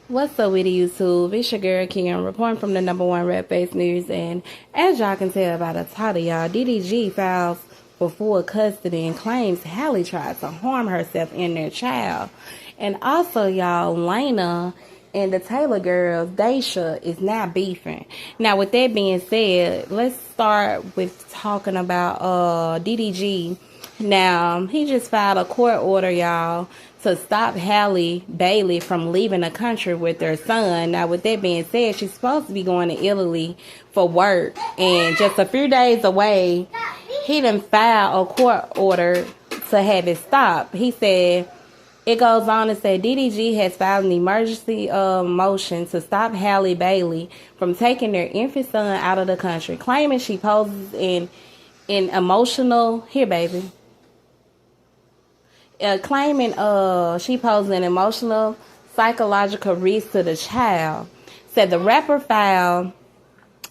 What's up with YouTube? It's your girl Kim reporting from the #1 Red Face News, and as y'all can tell by the title, y'all, DDG files for full custody and claims Hallie tried to harm herself and their child. And also, y'all, Laina and the Taylor girls, Daysha, is now beefing. Now, with that being said, let's start with talking about DDG. Now, he just filed a court order, y'all, to stop Halle Bailey from leaving the country with her son. Now, with that being said, she's supposed to be going to Italy for work. And just a few days away, he done filed a court order to have it stopped. He said, it goes on to say, DDG has filed an emergency motion to stop Halle Bailey from taking their infant son out of the country, claiming she poses an emotional... Here, baby. Claiming she posed an emotional, psychological risk to the child. Said the rapper filed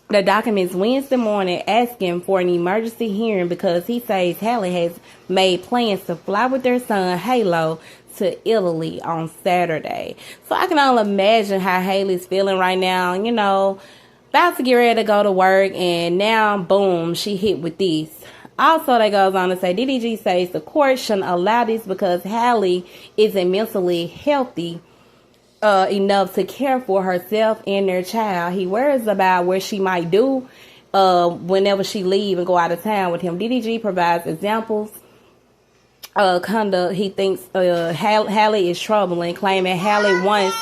the documents Wednesday morning asking for an emergency hearing because he says Halle has made plans to fly with their son Halo to Italy on Saturday. So I can only imagine how Haley's feeling right now, you know, about to get ready to go to work, and now, boom, she hit with this. Also, that goes on to say, DDG says the court shouldn't allow this because Halle isn't mentally healthy enough to care for herself and their child. He worries about what she might do whenever she leave and go out of town with him. DDG provides examples. Conduct he thinks Halle is troubling, claiming Halle once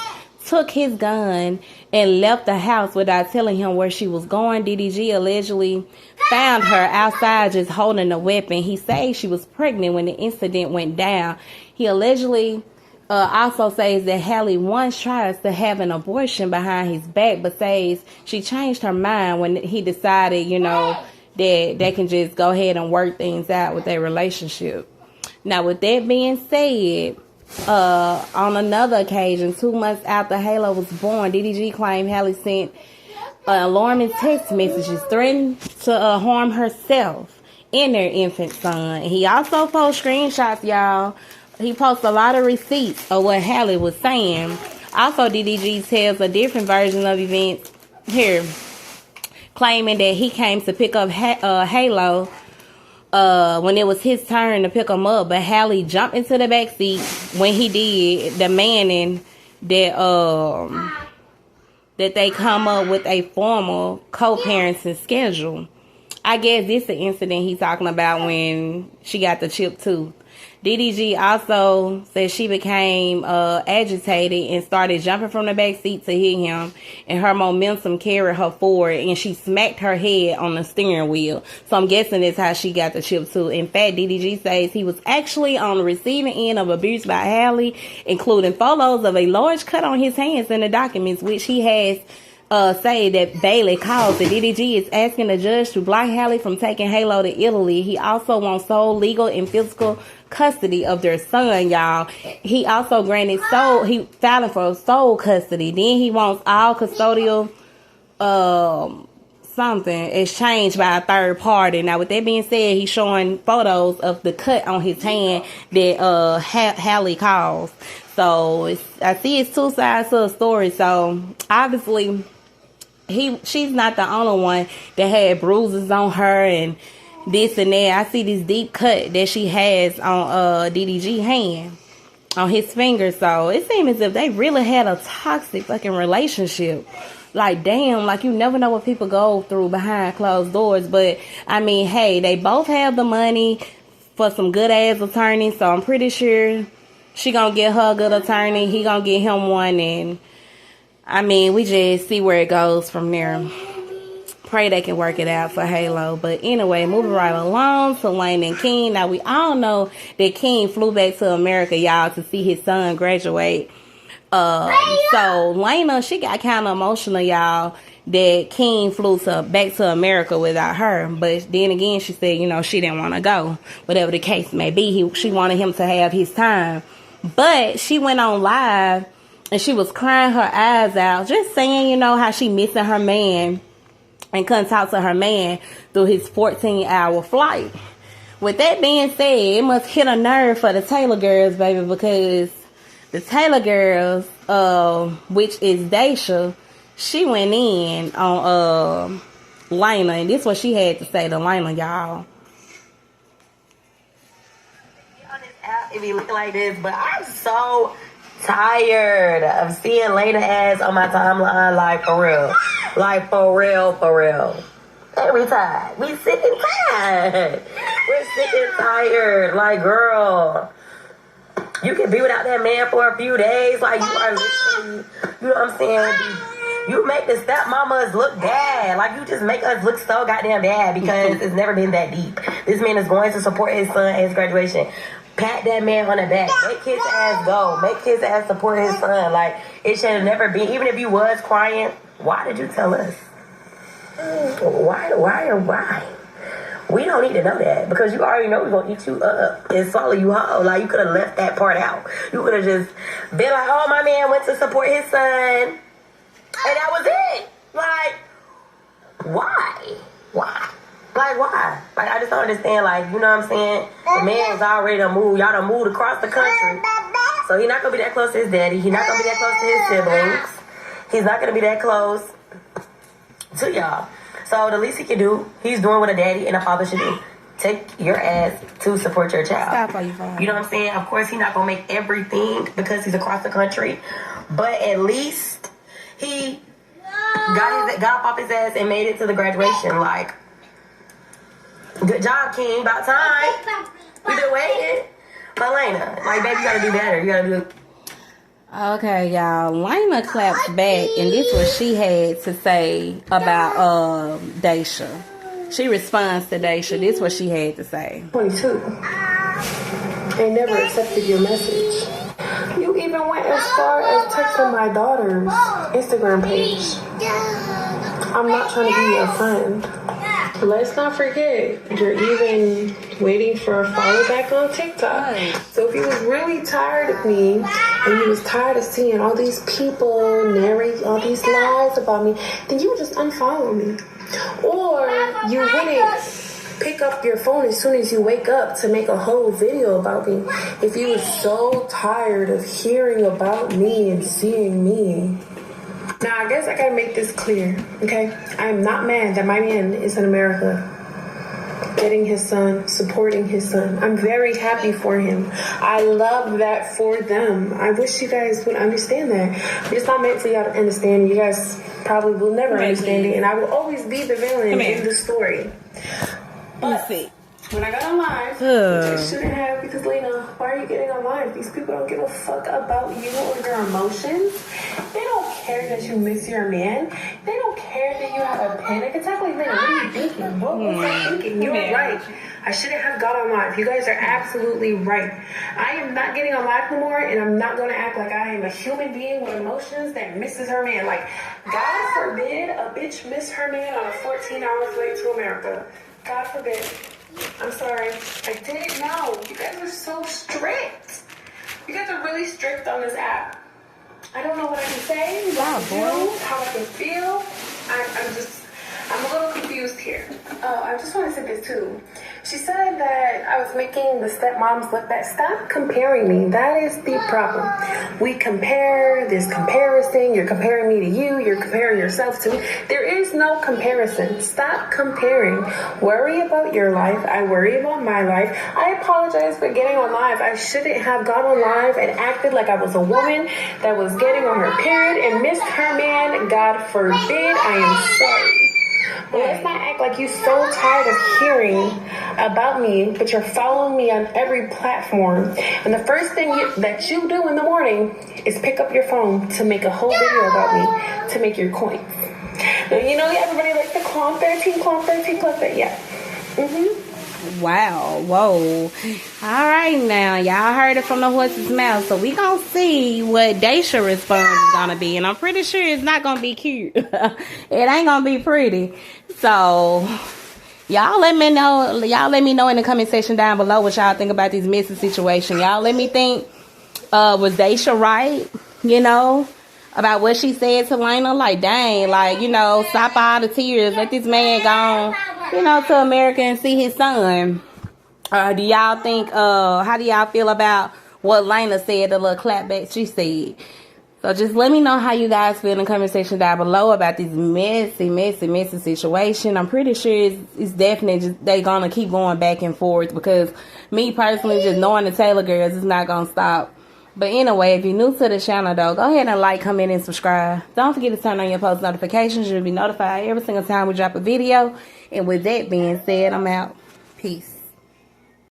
took his gun and left the house without telling him where she was going. DDG allegedly found her outside just holding a weapon. He says she was pregnant when the incident went down. He allegedly also says that Halle once tries to have an abortion behind his back, but says she changed her mind when he decided, you know, that they can just go ahead and work things out with their relationship. Now, with that being said, on another occasion, 2 months after Halo was born, DDG claimed Halle sent alarming text messages threatening to harm herself and their infant son. He also posts screenshots, y'all. He posts a lot of receipts of what Halle was saying. Also, DDG tells a different version of events here, claiming that he came to pick up Halo when it was his turn to pick him up, but Halle jumped into the back seat when he did, demanding that that they come up with a formal co-parenting schedule. I guess this is the incident he's talking about when she got the chipped tooth. DDG also said she became agitated and started jumping from the back seat to hit him, and her momentum carried her forward, and she smacked her head on the steering wheel. So I'm guessing that's how she got the chip too. In fact, DDG says he was actually on the receiving end of abuse by Halle, including photos of a large cut on his hands in the documents, which he has say that Bailey caused. The DDG is asking the judge to block Halle from taking Halo to Italy. He also wants sole legal and physical custody of their son, y'all. He also granted he filing for sole custody. Then he wants all custodial something exchanged by a third party. Now, with that being said, he's showing photos of the cut on his hand that Halle caused. So I see it's two sides to the story. So obviously, she's not the only one that had bruises on her and this and that. I see this deep cut that she has on DDG hand, on his finger. So it seems as if they really had a toxic fucking relationship. Like, damn, like you never know what people go through behind closed doors. But I mean, hey, they both have the money for some good ass attorneys. So I'm pretty sure she gonna get her a good attorney. He gonna get him one, and I mean, we just see where it goes from there. Pray they can work it out for Halo. But anyway, moving right along to Laina and King. Now, we all know that King flew back to America, y'all, to see his son graduate. So Laina, she got kind of emotional, y'all, that King flew back to America without her. But then again, she said, you know, she didn't want to go. Whatever the case may be, she wanted him to have his time. But she went on live and she was crying her eyes out, just saying, you know, how she missing her man and couldn't talk to her man through his 14-hour flight. With that being said, it must hit a nerve for the Taylor girls, baby, because the Taylor girls, which is Daysha, she went in on Laina, and this is what she had to say to Laina, y'all. On this app, it be looking like this, but I'm so tired of seeing Laina ass on my timeline, like for real. Like for real, for real. Every time. We sick and tired. We're sick and tired. Like, girl, you can be without that man for a few days. Like, you are literally, you know what I'm saying? You make the stepmamas look bad. Like, you just make us look so goddamn bad because it's never been that deep. This man is going to support his son at his graduation. Pat that man on the back. Make his ass go. Make his ass support his son. Like, it should have never been. Even if you was crying, why did you tell us? Why? We don't need to know that because you already know we're going to eat you up and swallow you whole. Like, you could have left that part out. You could have just been like, oh, my man went to support his son. And that was it. Like, why? Like, why? Like, I just don't understand. Like, you know what I'm saying? The man was already done moved. Y'all done moved across the country. So he's not going to be that close to his daddy. He's not going to be that close to his siblings. He's not going to be that close to y'all. So the least he can do, he's doing what a daddy and a father should do. Take your ass to support your child. Stop, you know what I'm saying? Of course, he's not going to make everything because he's across the country. But at least he got off his ass and made it to the graduation. Like, good job, King. About time. We've been waiting. But Laina, like, baby, you got to do better. You got to do. Okay, y'all. Laina claps back, and this was she had to say about Daysha. She responds to Daysha. This what she had to say. 22. They never accepted your message. You even went as far as texting my daughter's Instagram page. I'm not trying to be your friend. Let's not forget, you're even waiting for a follow back on TikTok. So if you was really tired of me and you was tired of seeing all these people narrate all these lies about me, then you would just unfollow me. Or you wouldn't pick up your phone as soon as you wake up to make a whole video about me. If you were so tired of hearing about me and seeing me. Now, I guess I gotta make this clear, okay? I am not mad that my man is in America, getting his son, supporting his son. I'm very happy for him. I love that for them. I wish you guys would understand that. But it's not meant for y'all to understand. You guys probably will never understand it, and I will always be the villain in the story. But when I got on live, which I shouldn't have, because Laina, why are you getting on live? These people don't give a fuck about you or your emotions. They don't care that you miss your man. They don't care that you have a panic attack. Like, Laina, what are you thinking? What was I thinking? You're right. I shouldn't have got on live. You guys are absolutely right. I am not getting on live no more, and I'm not going to act like I am a human being with emotions that misses her man. Like, God forbid a bitch miss her man on a 14-hour flight to America. God forbid. I'm sorry. I didn't know. You guys are so strict. You guys are really strict on this app. I don't know what I can say, how I can feel. I'm a little confused here. I just want to say this too. She said that I was making the stepmoms look bad. Stop comparing me. That is the problem. We compare, there's comparison. You're comparing me to you. You're comparing yourself to me. There is no comparison. Stop comparing. Worry about your life. I worry about my life. I apologize for getting on live. I shouldn't have got on live and acted like I was a woman that was getting on her period and missed her man. God forbid. I am sorry. But let's not act like you're so tired of hearing about me, but you're following me on every platform. And the first thing that you do in the morning is pick up your phone to make a whole video about me to make your coins. Now, you know, everybody likes the Clone 13, Clone 13, Clone 13. Yeah. Wow. Whoa. All right, now. Y'all heard it from the horse's mouth. So we gonna see what Daysha response is gonna be. And I'm pretty sure it's not gonna be cute. It ain't gonna be pretty. So y'all let me know. Y'all let me know in the comment section down below what y'all think about this missing situation. Y'all let me think, was Daysha right? You know, about what she said to Laina? Like, dang, like, you know, stop all the tears. Let this man go, you know, to America and see his son. Do y'all think, how do y'all feel about what Laina said, the little clapback she said. So just let me know how you guys feel in the comment section down below about this messy situation. I'm pretty sure it's definitely just they gonna keep going back and forth, because me personally, just knowing the Taylor girls, it's not gonna stop. But anyway, if you're new to the channel though, go ahead and like, comment, and subscribe. Don't forget to turn on your post notifications. You'll be notified every single time we drop a video. And with that being said, I'm out. Peace.